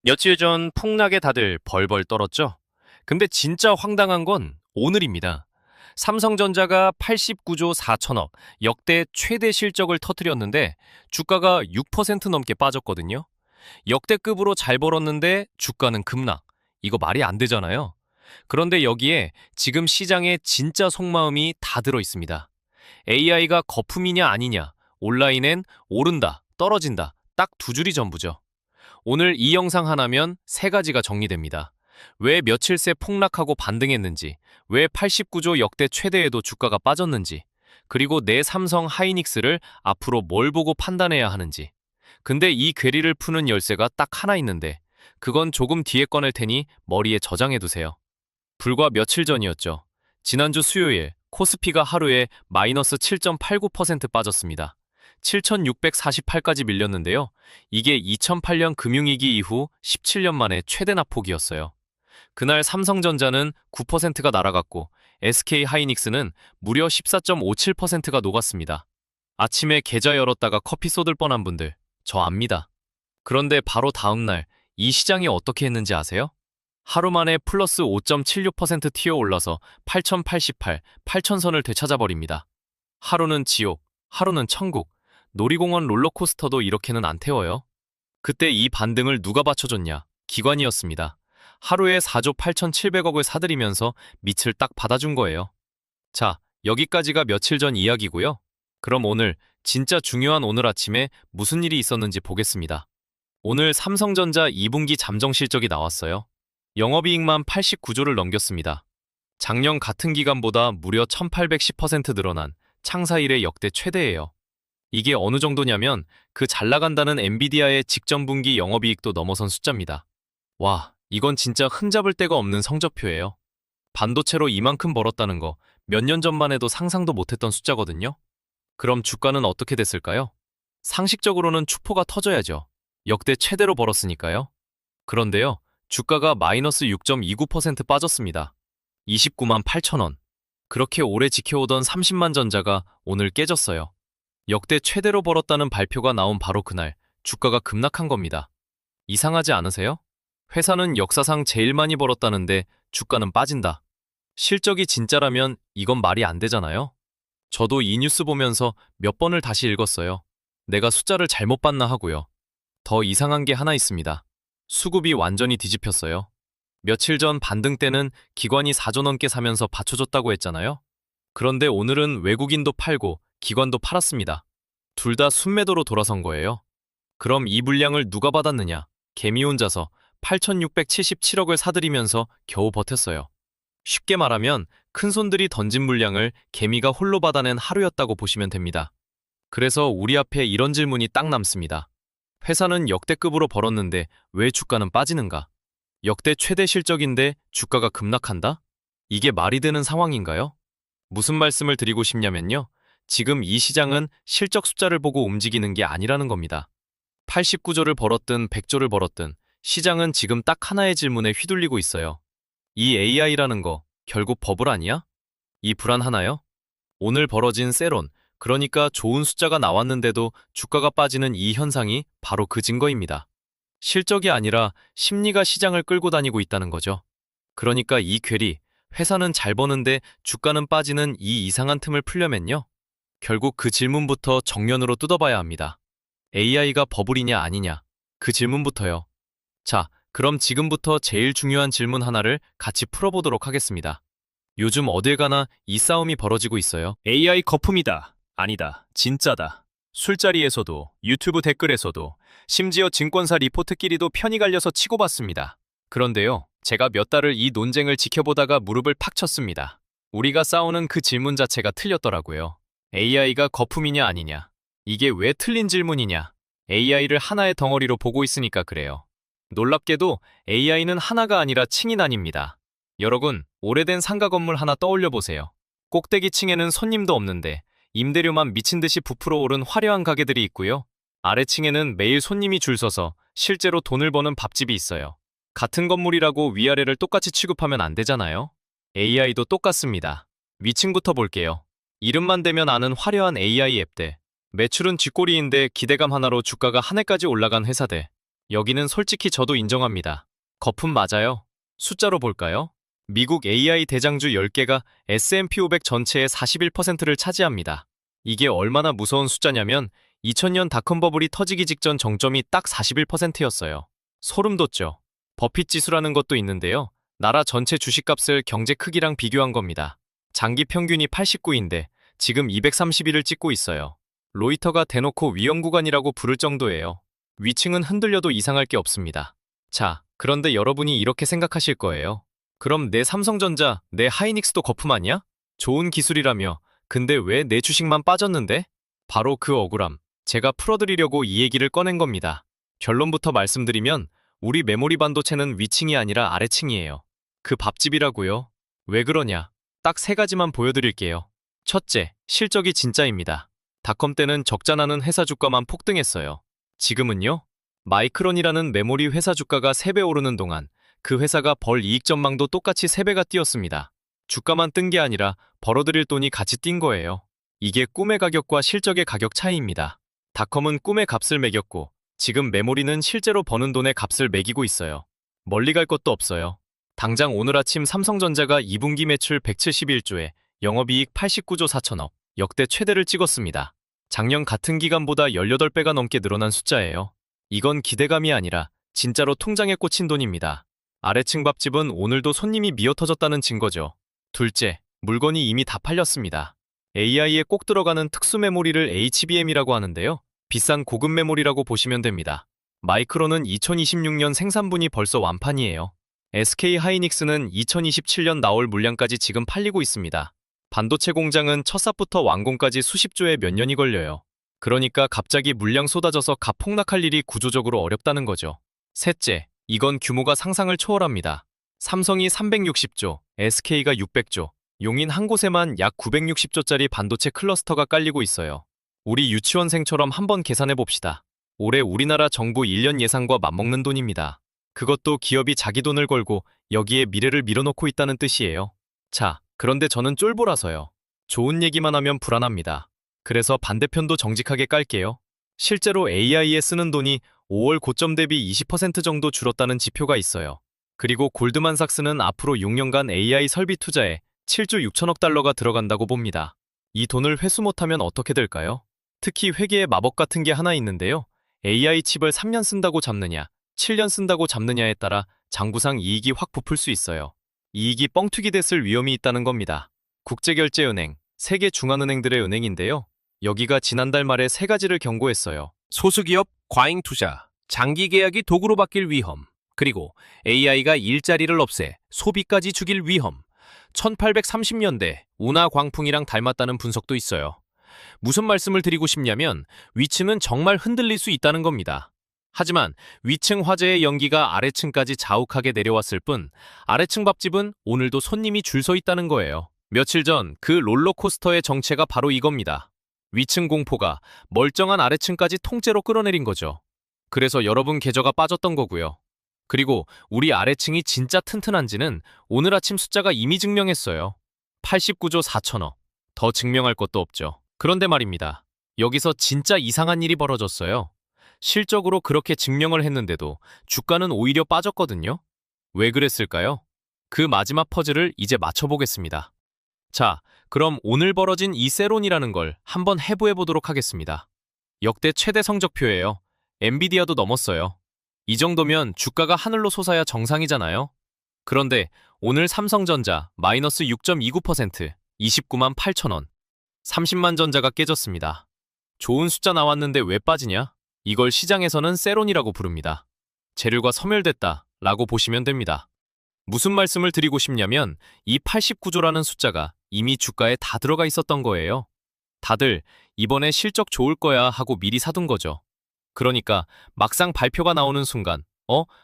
며칠 전 폭락에 다들 벌벌 떨었죠? 근데 진짜 황당한 건 오늘입니다. 삼성전자가 89조 4천억, 역대 최대 실적을 터뜨렸는데 주가가 6% 넘게 빠졌거든요. 역대급으로 잘 벌었는데 주가는 급락. 이거 말이 안 되잖아요. 그런데 여기에 지금 시장에 진짜 속마음이 다 들어 있습니다. AI가 거품이냐 아니냐, 온라인엔 오른다, 떨어진다, 딱 두 줄이 전부죠. 오늘 이 영상 하나면 세 가지가 정리됩니다. 왜 며칠 새 폭락하고 반등했는지, 왜 89조 역대 최대에도 주가가 빠졌는지, 그리고 내 삼성 하이닉스를 앞으로 뭘 보고 판단해야 하는지. 근데 이 괴리를 푸는 열쇠가 딱 하나 있는데, 그건 조금 뒤에 꺼낼 테니 머리에 저장해두세요. 불과 며칠 전이었죠. 지난주 수요일, 코스피가 하루에 마이너스 7.89% 빠졌습니다. 7,648까지 밀렸는데요. 이게 2008년 금융위기 이후 17년 만에 최대 낙폭이었어요. 그날 삼성전자는 9%가 날아갔고 SK하이닉스는 무려 14.57%가 녹았습니다. 아침에 계좌 열었다가 커피 쏟을 뻔한 분들, 저 압니다. 그런데 바로 다음 날 이 시장이 어떻게 했는지 아세요? 하루 만에 플러스 5.76% 튀어 올라서 8,088, 8,000선을 되찾아버립니다. 하루는 지옥, 하루는 천국. 놀이공원 롤러코스터도 이렇게는 안 태워요. 그때 이 반등을 누가 받쳐줬냐? 기관이었습니다. 하루에 4조 8,700억을 사들이면서 밑을 딱 받아준 거예요. 자, 여기까지가 며칠 전 이야기고요. 그럼 오늘 진짜 중요한 오늘 아침에 무슨 일이 있었는지 보겠습니다. 오늘 삼성전자 2분기 잠정 실적이 나왔어요. 영업이익만 89조를 넘겼습니다. 작년 같은 기간보다 무려 1810% 늘어난 창사 이래 역대 최대예요. 이게 어느 정도냐면 그 잘 나간다는 엔비디아의 직전 분기 영업이익도 넘어선 숫자입니다. 와, 이건 진짜 흠잡을 데가 없는 성적표예요. 반도체로 이만큼 벌었다는 거 몇 년 전만 해도 상상도 못했던 숫자거든요. 그럼 주가는 어떻게 됐을까요? 상식적으로는 추포가 터져야죠. 역대 최대로 벌었으니까요. 그런데요, 주가가 마이너스 6.29% 빠졌습니다. 29만 8천 원. 그렇게 오래 지켜오던 30만 전자가 오늘 깨졌어요. 역대 최대로 벌었다는 발표가 나온 바로 그날 주가가 급락한 겁니다. 이상하지 않으세요? 회사는 역사상 제일 많이 벌었다는데 주가는 빠진다. 실적이 진짜라면 이건 말이 안 되잖아요. 저도 이 뉴스 보면서 몇 번을 다시 읽었어요. 내가 숫자를 잘못 봤나 하고요. 더 이상한 게 하나 있습니다. 수급이 완전히 뒤집혔어요. 며칠 전 반등 때는 기관이 4조 넘게 사면서 받쳐줬다고 했잖아요. 그런데 오늘은 외국인도 팔고 기관도 팔았습니다. 둘 다 순매도로 돌아선 거예요. 그럼 이 물량을 누가 받았느냐? 개미 혼자서 8,677억을 사들이면서 겨우 버텼어요. 쉽게 말하면 큰손들이 던진 물량을 개미가 홀로 받아낸 하루였다고 보시면 됩니다. 그래서 우리 앞에 이런 질문이 딱 남습니다. 회사는 역대급으로 벌었는데 왜 주가는 빠지는가? 역대 최대 실적인데 주가가 급락한다? 이게 말이 되는 상황인가요? 무슨 말씀을 드리고 싶냐면요. 지금 이 시장은 실적 숫자를 보고 움직이는 게 아니라는 겁니다. 89조를 벌었든 100조를 벌었든 시장은 지금 딱 하나의 질문에 휘둘리고 있어요. 이 AI라는 거 결국 버블 아니야? 이 불안 하나요? 오늘 벌어진 세론, 그러니까 좋은 숫자가 나왔는데도 주가가 빠지는 이 현상이 바로 그 증거입니다. 실적이 아니라 심리가 시장을 끌고 다니고 있다는 거죠. 그러니까 이 괴리, 회사는 잘 버는데 주가는 빠지는 이 이상한 틈을 풀려면요. 결국 그 질문부터 정면으로 뜯어봐야 합니다. AI가 버블이냐 아니냐, 그 질문부터요. 자, 그럼 지금부터 제일 중요한 질문 하나를 같이 풀어보도록 하겠습니다. 요즘 어딜 가나 이 싸움이 벌어지고 있어요. AI 거품이다. 아니다. 진짜다. 술자리에서도 유튜브 댓글에서도 심지어 증권사 리포트끼리도 편이 갈려서 치고받습니다. 그런데요, 제가 몇 달을 이 논쟁을 지켜보다가 무릎을 팍 쳤습니다. 우리가 싸우는 그 질문 자체가 틀렸더라고요. AI가 거품이냐 아니냐. 이게 왜 틀린 질문이냐. AI를 하나의 덩어리로 보고 있으니까 그래요. 놀랍게도 AI는 하나가 아니라 층이 나뉩니다. 여러분, 오래된 상가 건물 하나 떠올려 보세요. 꼭대기 층에는 손님도 없는데 임대료만 미친 듯이 부풀어 오른 화려한 가게들이 있고요. 아래층에는 매일 손님이 줄 서서 실제로 돈을 버는 밥집이 있어요. 같은 건물이라고 위아래를 똑같이 취급하면 안 되잖아요. AI도 똑같습니다. 위층부터 볼게요. 이름만 대면 아는 화려한 AI 앱들. 매출은 쥐꼬리인데 기대감 하나로 주가가 하늘까지 올라간 회사들. 여기는 솔직히 저도 인정합니다. 거품 맞아요. 숫자로 볼까요? 미국 AI 대장주 10개가 S&P 500 전체의 41%를 차지합니다. 이게 얼마나 무서운 숫자냐면 2000년 닷컴 버블이 터지기 직전 정점이 딱 41%였어요. 소름 돋죠. 버핏 지수라는 것도 있는데요. 나라 전체 주식값을 경제 크기랑 비교한 겁니다. 장기 평균이 89인데 지금 231을 찍고 있어요. 로이터가 대놓고 위험 구간이라고 부를 정도예요. 위층은 흔들려도 이상할 게 없습니다. 자, 그런데 여러분이 이렇게 생각하실 거예요. 그럼 내 삼성전자, 내 하이닉스도 거품 아니야? 좋은 기술이라며. 근데 왜 내 주식만 빠졌는데? 바로 그 억울함. 제가 풀어드리려고 이 얘기를 꺼낸 겁니다. 결론부터 말씀드리면 우리 메모리 반도체는 위층이 아니라 아래층이에요. 그 밥집이라고요. 왜 그러냐? 딱 세 가지만 보여드릴게요. 첫째, 실적이 진짜입니다. 닷컴 때는 적자 나는 회사 주가만 폭등했어요. 지금은요? 마이크론이라는 메모리 회사 주가가 3배 오르는 동안 그 회사가 벌 이익 전망도 똑같이 3배가 뛰었습니다. 주가만 뜬 게 아니라 벌어들일 돈이 같이 뛴 거예요. 이게 꿈의 가격과 실적의 가격 차이입니다. 닷컴은 꿈의 값을 매겼고 지금 메모리는 실제로 버는 돈의 값을 매기고 있어요. 멀리 갈 것도 없어요. 당장 오늘 아침 삼성전자가 2분기 매출 171조에 영업이익 89조 4천억, 역대 최대를 찍었습니다. 작년 같은 기간보다 18배가 넘게 늘어난 숫자예요. 이건 기대감이 아니라 진짜로 통장에 꽂힌 돈입니다. 아래층 밥집은 오늘도 손님이 미어터졌다는 증거죠. 둘째, 물건이 이미 다 팔렸습니다. AI에 꼭 들어가는 특수 메모리를 HBM이라고 하는데요. 비싼 고급 메모리라고 보시면 됩니다. 마이크론은 2026년 생산분이 벌써 완판이에요. SK 하이닉스는 2027년 나올 물량까지 지금 팔리고 있습니다. 반도체 공장은 첫 삽부터 완공까지 수십조에 몇 년이 걸려요. 그러니까 갑자기 물량 쏟아져서 값 폭락할 일이 구조적으로 어렵다는 거죠. 셋째, 이건 규모가 상상을 초월합니다. 삼성이 360조, SK가 600조, 용인 한 곳에만 약 960조짜리 반도체 클러스터가 깔리고 있어요. 우리 유치원생처럼 한번 계산해 봅시다. 올해 우리나라 정부 1년 예산과 맞먹는 돈입니다. 그것도 기업이 자기 돈을 걸고 여기에 미래를 밀어넣고 있다는 뜻이에요. 자, 그런데 저는 쫄보라서요. 좋은 얘기만 하면 불안합니다. 그래서 반대편도 정직하게 깔게요. 실제로 AI에 쓰는 돈이 5월 고점 대비 20% 정도 줄었다는 지표가 있어요. 그리고 골드만삭스는 앞으로 6년간 AI 설비 투자에 7조 6천억 달러가 들어간다고 봅니다. 이 돈을 회수 못하면 어떻게 될까요? 특히 회계의 마법 같은 게 하나 있는데요. AI 칩을 3년 쓴다고 잡느냐, 7년 쓴다고 잡느냐에 따라 장부상 이익이 확 부풀 수 있어요. 이익이 뻥튀기 됐을 위험이 있다는 겁니다. 국제결제은행, 세계 중앙은행들의 은행인데요. 여기가 지난달 말에 세 가지를 경고했어요. 소수기업 과잉 투자, 장기 계약이 도구로 바뀔 위험, 그리고 AI가 일자리를 없애 소비까지 죽일 위험. 1830년대 운하 광풍이랑 닮았다는 분석도 있어요. 무슨 말씀을 드리고 싶냐면 위층은 정말 흔들릴 수 있다는 겁니다. 하지만 위층 화재의 연기가 아래층까지 자욱하게 내려왔을 뿐 아래층 밥집은 오늘도 손님이 줄 서 있다는 거예요. 며칠 전 그 롤러코스터의 정체가 바로 이겁니다. 위층 공포가 멀쩡한 아래층까지 통째로 끌어내린 거죠. 그래서 여러분 계좌가 빠졌던 거고요. 그리고 우리 아래층이 진짜 튼튼한지는 오늘 아침 숫자가 이미 증명했어요. 89조 4천억. 더 증명할 것도 없죠. 그런데 말입니다. 여기서 진짜 이상한 일이 벌어졌어요. 실적으로 그렇게 증명을 했는데도 주가는 오히려 빠졌거든요. 왜 그랬을까요? 그 마지막 퍼즐을 이제 맞춰보겠습니다. 자, 그럼 오늘 벌어진 이 세론이라는 걸 한번 해부해 보도록 하겠습니다. 역대 최대 성적표예요. 엔비디아도 넘었어요. 이 정도면 주가가 하늘로 솟아야 정상이잖아요. 그런데 오늘 삼성전자 마이너스 6.29%, 29만 8천 원. 30만 전자가 깨졌습니다. 좋은 숫자 나왔는데 왜 빠지냐? 이걸 시장에서는 세론이라고 부릅니다. 재료가 소멸됐다 라고 보시면 됩니다. 무슨 말씀을 드리고 싶냐면 이 89조라는 숫자가 이미 주가에 다 들어가 있었던 거예요. 다들 이번에 실적 좋을 거야 하고 미리 사둔 거죠. 그러니까 막상 발표가 나오는 순간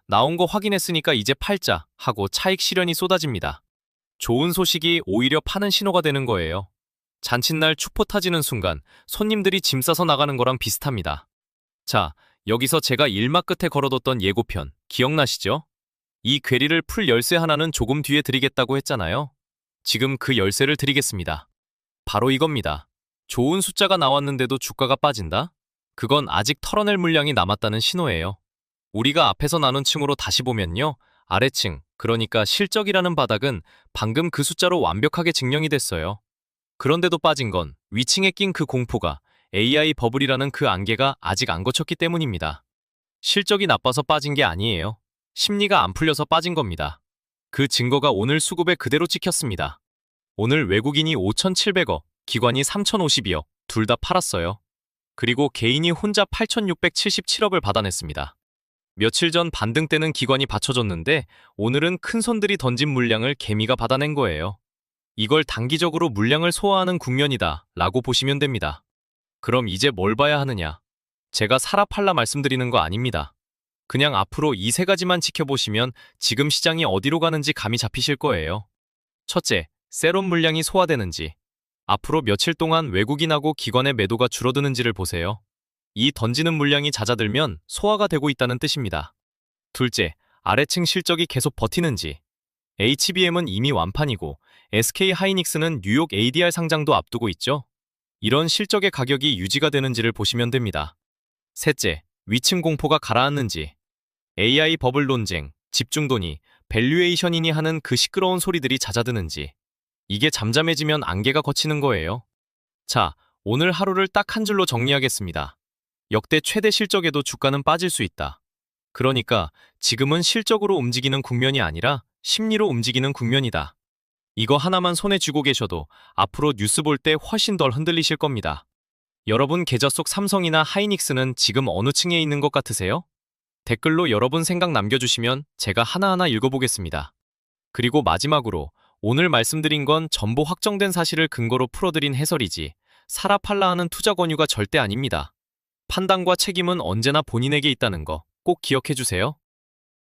나온 거 확인했으니까 이제 팔자 하고 차익 실현이 쏟아집니다. 좋은 소식이 오히려 파는 신호가 되는 거예요. 잔칫날 축포 타지는 순간 손님들이 짐 싸서 나가는 거랑 비슷합니다. 자, 여기서 제가 일막 끝에 걸어뒀던 예고편 기억나시죠? 이 괴리를 풀 열쇠 하나는 조금 뒤에 드리겠다고 했잖아요. 지금 그 열쇠를 드리겠습니다. 바로 이겁니다. 좋은 숫자가 나왔는데도 주가가 빠진다? 그건 아직 털어낼 물량이 남았다는 신호예요. 우리가 앞에서 나눈 층으로 다시 보면요. 아래층, 그러니까 실적이라는 바닥은 방금 그 숫자로 완벽하게 증명이 됐어요. 그런데도 빠진 건 위층에 낀 그 공포가 AI 버블이라는 그 안개가 아직 안 거쳤기 때문입니다. 실적이 나빠서 빠진 게 아니에요. 심리가 안 풀려서 빠진 겁니다. 그 증거가 오늘 수급에 그대로 찍혔습니다. 오늘 외국인이 5,700억, 기관이 3,052억, 둘 다 팔았어요. 그리고 개인이 혼자 8,677억을 받아냈습니다. 며칠 전 반등 때는 기관이 받쳐줬는데 오늘은 큰 손들이 던진 물량을 개미가 받아낸 거예요. 이걸 단기적으로 물량을 소화하는 국면이다 라고 보시면 됩니다. 그럼 이제 뭘 봐야 하느냐? 제가 사라 팔라 말씀드리는 거 아닙니다. 그냥 앞으로 이 세 가지만 지켜보시면 지금 시장이 어디로 가는지 감이 잡히실 거예요. 첫째, 세럼 물량이 소화되는지. 앞으로 며칠 동안 외국인하고 기관의 매도가 줄어드는지를 보세요. 이 던지는 물량이 잦아들면 소화가 되고 있다는 뜻입니다. 둘째, 아래층 실적이 계속 버티는지. HBM은 이미 완판이고 SK 하이닉스는 뉴욕 ADR 상장도 앞두고 있죠. 이런 실적의 가격이 유지가 되는지를 보시면 됩니다. 셋째, 위층 공포가 가라앉는지. AI 버블 논쟁, 집중돈이, 밸류에이션이니 하는 그 시끄러운 소리들이 잦아드는지. 이게 잠잠해지면 안개가 걷히는 거예요. 자, 오늘 하루를 딱 한 줄로 정리하겠습니다. 역대 최대 실적에도 주가는 빠질 수 있다. 그러니까 지금은 실적으로 움직이는 국면이 아니라 심리로 움직이는 국면이다. 이거 하나만 손에 쥐고 계셔도 앞으로 뉴스 볼 때 훨씬 덜 흔들리실 겁니다. 여러분 계좌 속 삼성이나 하이닉스는 지금 어느 층에 있는 것 같으세요? 댓글로 여러분 생각 남겨주시면 제가 하나하나 읽어보겠습니다. 그리고 마지막으로 오늘 말씀드린 건 전부 확정된 사실을 근거로 풀어드린 해설이지 사라 팔라 하는 투자 권유가 절대 아닙니다. 판단과 책임은 언제나 본인에게 있다는 거 꼭 기억해 주세요.